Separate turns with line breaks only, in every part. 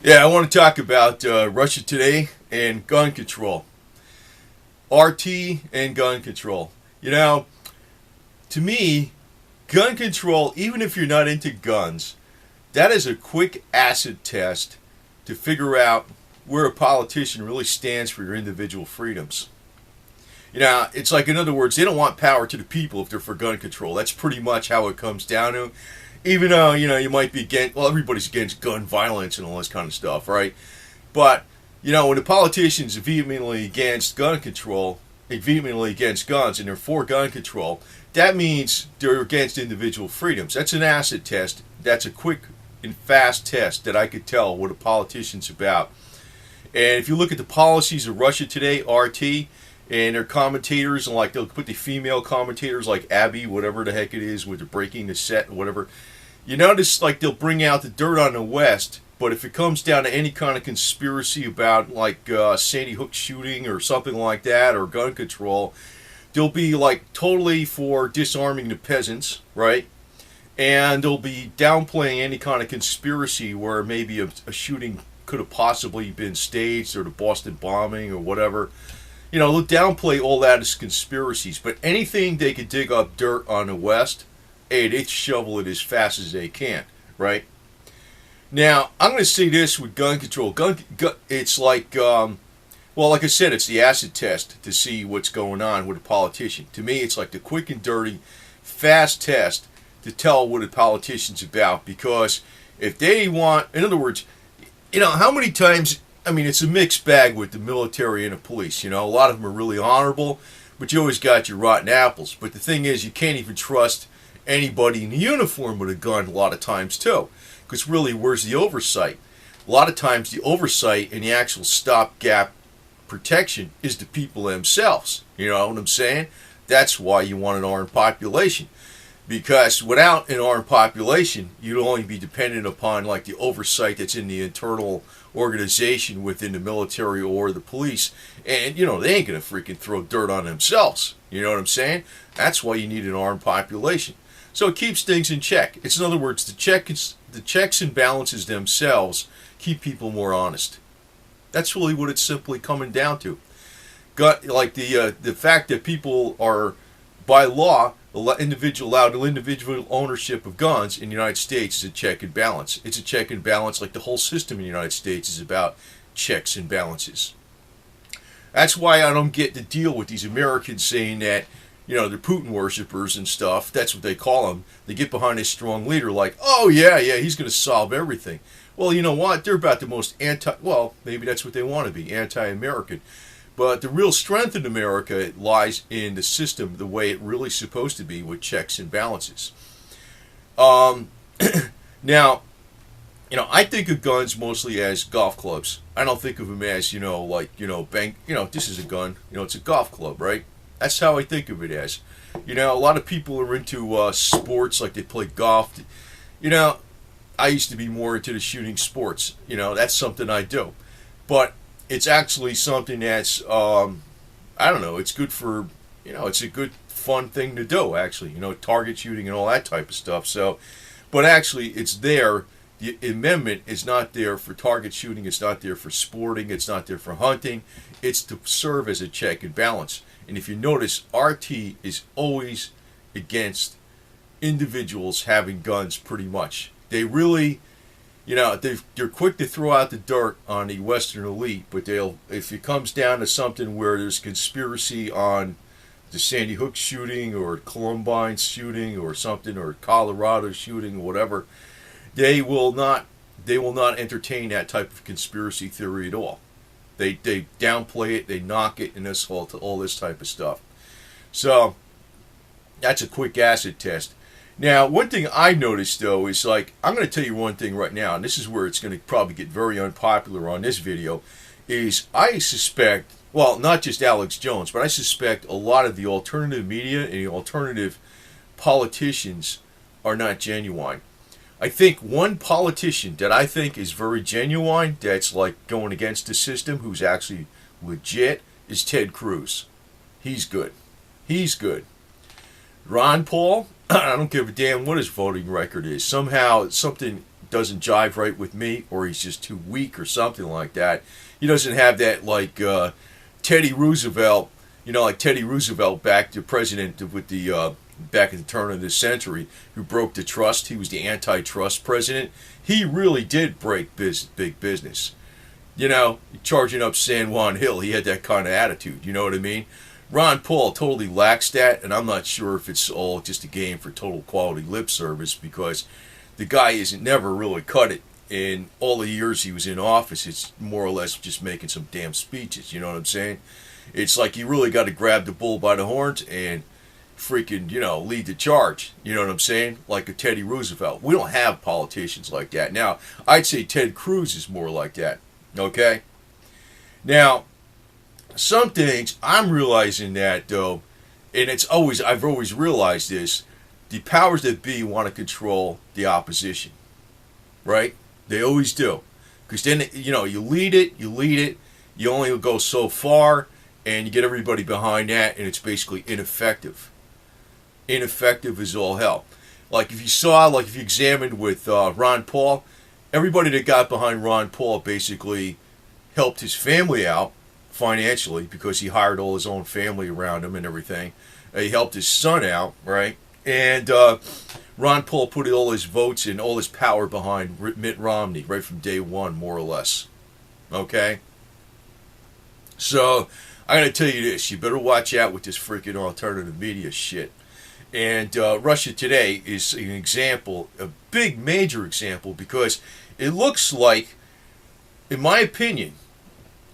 Yeah, I want to talk about Russia today and gun control. RT and gun control. You know, to me, gun control, even if you're not into guns, that is a quick acid test to figure out where a politician really stands for your individual freedoms. It's like, in other words, they don't want power to the people if they're for gun control. That's pretty much how it comes down to. Even though, you might be against, well, everybody's against gun violence and all this kind of stuff, right? But, when the politicians are vehemently against gun control, vehemently against guns, and they're for gun control, that means they're against individual freedoms. That's an acid test. That's a quick and fast test that I could tell what a politician's about. And if you look at the policies of Russia Today, RT, and their commentators, and like they'll put the female commentators like Abby, whatever the heck it is, with the breaking the set and whatever. You notice like they'll bring out the dirt on the West, but if it comes down to any kind of conspiracy about like Sandy Hook shooting or something like that, or gun control, they'll be like totally for disarming the peasants, right? And they'll be downplaying any kind of conspiracy where maybe a shooting could have possibly been staged, or the Boston bombing or whatever. They'll downplay all that as conspiracies, but anything they could dig up dirt on the West, hey, they shovel it as fast as they can, right? Now, I'm going to say this with gun control. It's like, like I said, it's the acid test to see what's going on with a politician. To me, it's like the quick and dirty, fast test to tell what a politician's about, because if they want, in other words, how many times, it's a mixed bag with the military and the police. A lot of them are really honorable, but you always got your rotten apples. But the thing is, you can't even trust anybody in a uniform with a gun a lot of times, too. Because really, where's the oversight? A lot of times, the oversight and the actual stopgap protection is the people themselves. You know what I'm saying? That's why you want an armed population. Because without an armed population, you'd only be dependent upon like the oversight that's in the internal organization within the military or the police. And, they ain't going to freaking throw dirt on themselves. You know what I'm saying? That's why you need an armed population. So it keeps things in check. It's, in other words, the checks and balances themselves keep people more honest. That's really what it's simply coming down to. The fact that people are, by law, allowed individual ownership of guns in the United States is a check and balance. It's a check and balance, like the whole system in the United States is about checks and balances. That's why I don't get the deal with these Americans saying that, they're Putin worshippers and stuff. That's what they call them. They get behind a strong leader like, oh yeah, he's going to solve everything. Well, you know what? They're about the most maybe that's what they want to be, anti-American. But the real strength in America lies in the system, the way it really supposed to be, with checks and balances. Now, I think of guns mostly as golf clubs. I don't think of them as, bank, this is a gun, it's a golf club, right? That's how I think of it as. A lot of people are into sports, like they play golf. I used to be more into the shooting sports. That's something I do. But it's actually something that's, it's good for, it's a good, fun thing to do, actually, target shooting and all that type of stuff. So, but actually, it's there. The amendment is not there for target shooting. It's not there for sporting. It's not there for hunting. It's to serve as a check and balance. And if you notice, RT is always against individuals having guns, pretty much. They really, they're quick to throw out the dirt on the Western elite, but if it comes down to something where there's conspiracy on the Sandy Hook shooting or Columbine shooting or something, or Colorado shooting or whatever, they will not entertain that type of conspiracy theory at all. They downplay it, they knock it, and all this type of stuff. So that's a quick acid test. Now, one thing I noticed, though, is like, I'm going to tell you one thing right now, and this is where it's going to probably get very unpopular on this video, is I suspect, well, not just Alex Jones, but I suspect a lot of the alternative media and the alternative politicians are not genuine. I think one politician that I think is very genuine, that's like going against the system, who's actually legit, is Ted Cruz. He's good. He's good. Ron Paul, I don't give a damn what his voting record is. Somehow something doesn't jive right with me, or he's just too weak or something like that. He doesn't have that like Teddy Roosevelt, like Teddy Roosevelt back to president with the back at the turn of this century, who broke the trust. He was the antitrust president. He really did break big business. Charging up San Juan Hill, he had that kind of attitude. You know what I mean? Ron Paul totally lacks that, and I'm not sure if it's all just a game for total quality lip service, because the guy isn't never really cut it in all the years he was in office. It's more or less just making some damn speeches. You know what I'm saying? It's like you really got to grab the bull by the horns and freaking, lead the charge. You know what I'm saying? Like a Teddy Roosevelt. We don't have politicians like that. Now, I'd say Ted Cruz is more like that. Okay? Now, some things I'm realizing that, though, and I've always realized this, the powers that be want to control the opposition. Right? They always do. Because then, you lead it, you only go so far, and you get everybody behind that, and it's basically ineffective. Ineffective as all hell. If you examined with Ron Paul, everybody that got behind Ron Paul basically helped his family out financially, because he hired all his own family around him and everything. He helped his son out, right? And Ron Paul put all his votes and all his power behind Mitt Romney right from day one, more or less. Okay? So, I gotta tell you this, you better watch out with this freaking alternative media shit. And Russia Today is an example, a big, major example, because it looks like, in my opinion,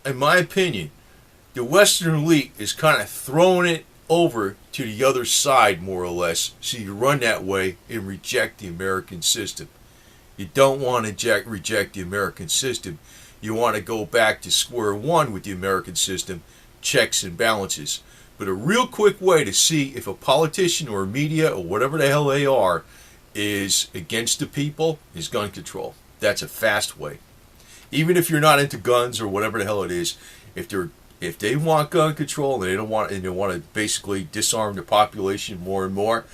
the Western elite is kind of throwing it over to the other side, more or less, so you run that way and reject the American system. You don't want to reject the American system. You want to go back to square one with the American system, checks and balances. But a real quick way to see if a politician or media or whatever the hell they are is against the people is gun control. That's a fast way. Even if you're not into guns or whatever the hell it is, if they want gun control and they want to basically disarm the population more and more,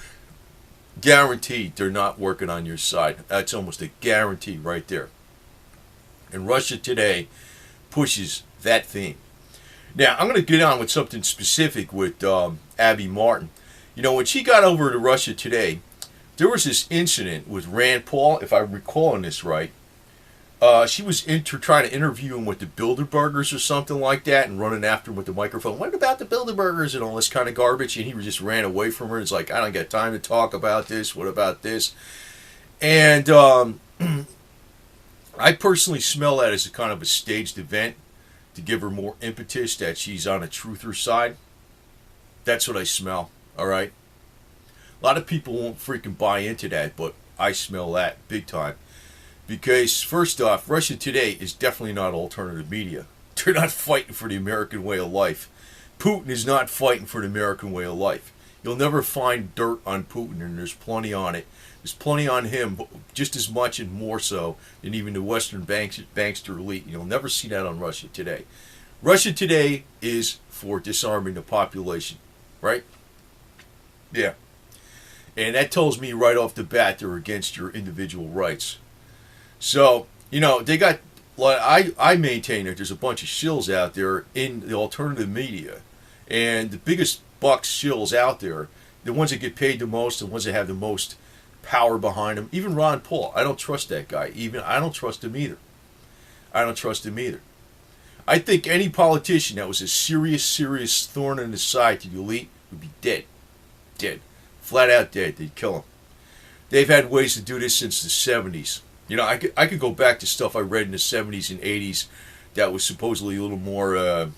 guaranteed they're not working on your side. That's almost a guarantee right there. And Russia Today pushes that theme. Now, I'm going to get on with something specific with Abby Martin. When she got over to Russia Today, there was this incident with Rand Paul, if I'm recalling this right. She was trying to interview him with the Bilderbergers or something like that, and running after him with the microphone. What about the Bilderbergers and all this kind of garbage? And he just ran away from her. It's like, I don't got time to talk about this. What about this? And I personally smell that as a kind of a staged event to give her more impetus that she's on a truther side. That's what I smell, all right? A lot of people won't freaking buy into that, but I smell that big time. Because, first off, Russia Today is definitely not alternative media. They're not fighting for the American way of life. Putin is not fighting for the American way of life. You'll never find dirt on Putin, and there's plenty on it. There's plenty on him, just as much and more so than even the Western bankster elite. You'll never see that on Russia Today. Russia Today is for disarming the population, right? Yeah. And that tells me right off the bat they're against your individual rights. So, they got, I maintain that there's a bunch of shills out there in the alternative media. And the biggest bucks shills out there, the ones that get paid the most, the ones that have the most power behind them. Even Ron Paul, I don't trust that guy. I don't trust him either. I think any politician that was a serious thorn in the side to the elite would be dead. Flat out dead. They'd kill him. They've had ways to do this since the 70s. I could go back to stuff I read in the 70s and 80s that was supposedly a little more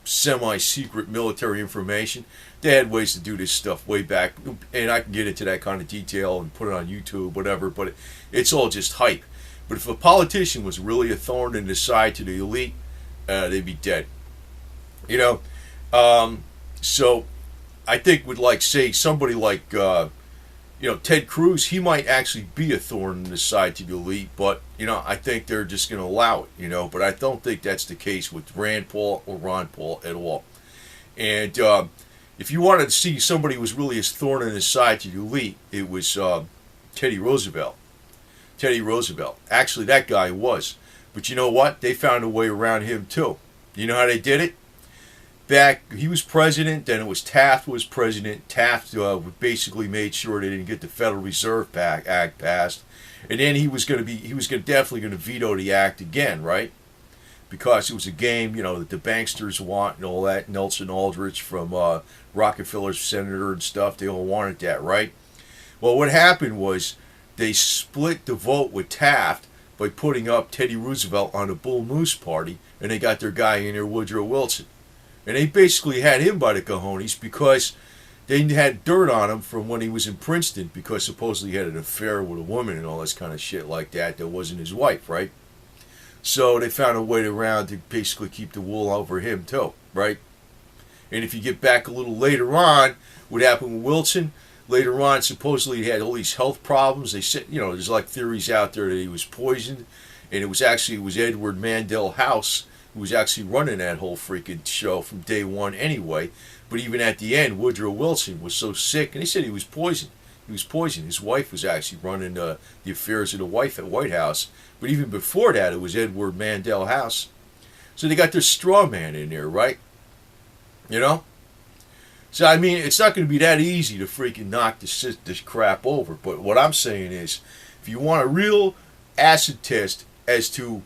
semi-secret military information. They had ways to do this stuff way back, and I can get into that kind of detail and put it on YouTube, whatever, but it's all just hype. But if a politician was really a thorn in the side to the elite, they'd be dead. So I think with, say, somebody like Ted Cruz, he might actually be a thorn in the side to the elite, but, I think they're just going to allow it, but I don't think that's the case with Rand Paul or Ron Paul at all. And if you wanted to see somebody who was really a thorn in the side to the elite, it was Teddy Roosevelt. Teddy Roosevelt. Actually, that guy was. But you know what? They found a way around him too. You know how they did it? Back, he was president, then it was Taft was president. Taft basically made sure they didn't get the Federal Reserve Act passed. And then he was definitely going to veto the act again, right? Because it was a game, that the banksters want and all that. Nelson Aldrich from Rockefeller's senator and stuff, they all wanted that, right? Well, what happened was they split the vote with Taft by putting up Teddy Roosevelt on the Bull Moose Party, and they got their guy in there, Woodrow Wilson. And they basically had him by the cojones because they had dirt on him from when he was in Princeton because supposedly he had an affair with a woman and all this kind of shit like that wasn't his wife, right? So they found a way around to basically keep the wool over him too, right? And if you get back a little later on, what happened with Wilson, later on supposedly he had all these health problems. They said, there's like theories out there that he was poisoned, and it was Edward Mandel House who was actually running that whole freaking show from day one anyway. But even at the end, Woodrow Wilson was so sick, and they said he was poisoned. He was poisoned. His wife was actually running the affairs of the White House. But even before that, it was Edward Mandel House. So they got their straw man in there, right? So, I mean, it's not going to be that easy to freaking knock this crap over. But what I'm saying is, if you want a real acid test as to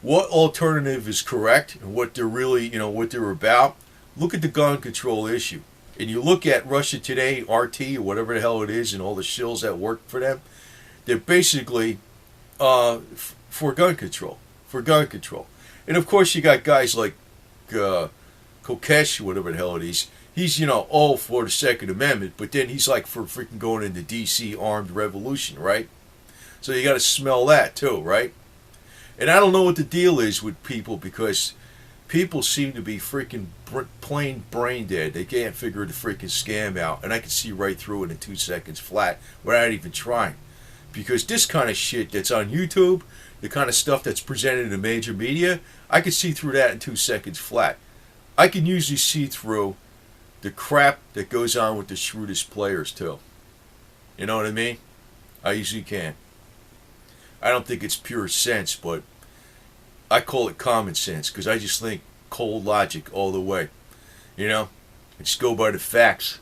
what alternative is correct and what they're really, what they're about, look at the gun control issue. And you look at Russia Today, RT, or whatever the hell it is, and all the shills that work for them, they're basically for gun control. For gun control. And of course you got guys like Kokesh, whatever the hell it is. He's, all for the Second Amendment, but then he's like for freaking going into D.C. armed revolution, right? So you got to smell that too, right? And I don't know what the deal is with people because people seem to be freaking plain brain dead. They can't figure the freaking scam out, and I can see right through it in 2 seconds flat without even trying. Because this kind of shit that's on YouTube, the kind of stuff that's presented in the major media, I can see through that in 2 seconds flat. I can usually see through the crap that goes on with the shrewdest players too. You know what I mean? I usually can. I don't think it's pure sense, but I call it common sense because I just think cold logic all the way. I just go by the facts.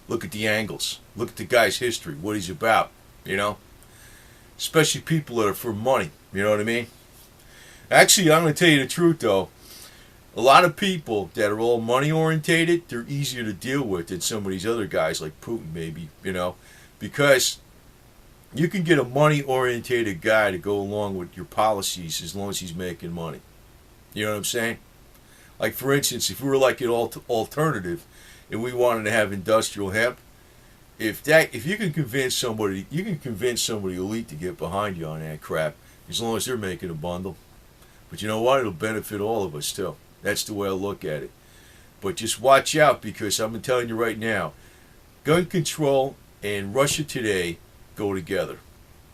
Look at the angles. Look at the guy's history, what he's about, Especially people that are for money, you know what I mean? Actually, I'm going to tell you the truth, though. A lot of people that are all money orientated, they're easier to deal with than some of these other guys like Putin, maybe, because you can get a money-orientated guy to go along with your policies as long as he's making money. You know what I'm saying? Like, for instance, if we were like an alternative and we wanted to have industrial hemp, if you can convince somebody, elite to get behind you on that crap, as long as they're making a bundle. But you know what? It'll benefit all of us, too. That's the way I look at it. But just watch out, because I'm telling you right now, gun control and Russia Today go together.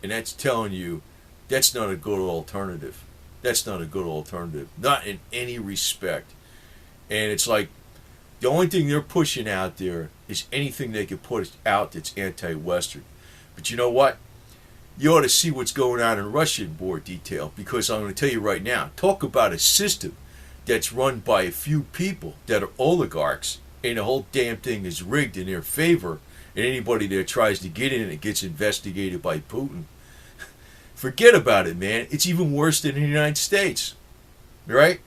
And that's telling you that's not a good alternative. That's not a good alternative. Not in any respect. And it's like the only thing they're pushing out there is anything they can put out that's anti-Western. But you know what? You ought to see what's going on in Russia in more detail, because I'm going to tell you right now, talk about a system that's run by a few people that are oligarchs, and the whole damn thing is rigged in their favor, and anybody that tries to get in it gets investigated by Putin. Forget about it, man. It's even worse than in the United States. Right?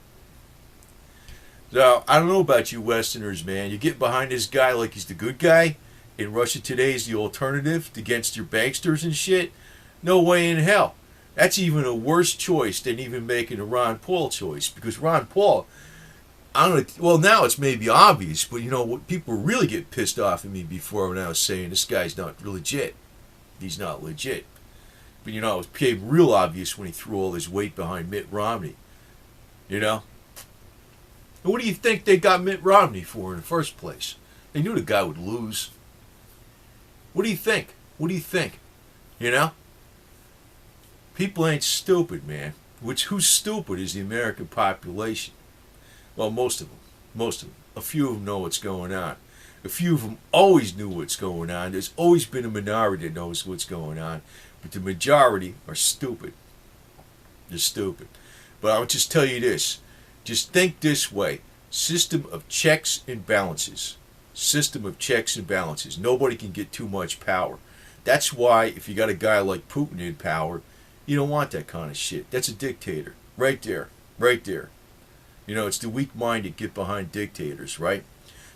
So, I don't know about you Westerners, man. You get behind this guy like he's the good guy, and Russia Today is the alternative against your banksters and shit. No way in hell. That's even a worse choice than even making a Ron Paul choice. Because Ron Paul, well, now it's maybe obvious, but what people really get pissed off at me before when I was saying this guy's not legit. He's not legit. But it became real obvious when he threw all his weight behind Mitt Romney. And what do you think they got Mitt Romney for in the first place? They knew the guy would lose. What do you think? What do you think? People ain't stupid, man. Who's stupid is the American population. Well, most of them. Most of them. A few of them know what's going on. A few of them always knew what's going on. There's always been a minority that knows what's going on. but the majority are stupid. They're stupid. But I'll just tell you this. Just think this way. System of checks and balances. System of checks and balances. Nobody can get too much power. That's why if you got a guy like Putin in power, you don't want that kind of shit. That's a dictator. Right there. Right there. You know, it's the weak-minded get behind dictators, right?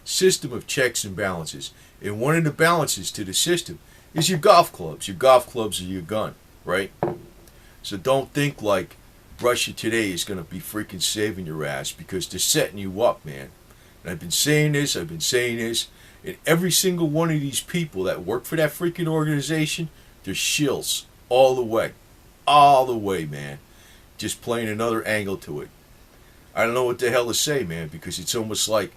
System of checks and balances. And one of the balances to the system is your golf clubs. Your golf clubs are your gun, right? So don't think like Russia today is going to be freaking saving your ass, because they're setting you up, man. And I've been saying this, and every single one of these people that work for that freaking organization, they're shills all the way. All the way, man. Just playing another angle to it. I don't know what the hell to say, man, because it's almost like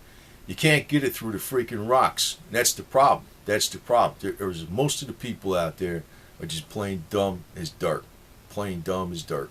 you can't get it through the freaking rocks. And that's the problem. That's the problem. Most of the people out there are just plain dumb as dirt. Plain dumb as dirt.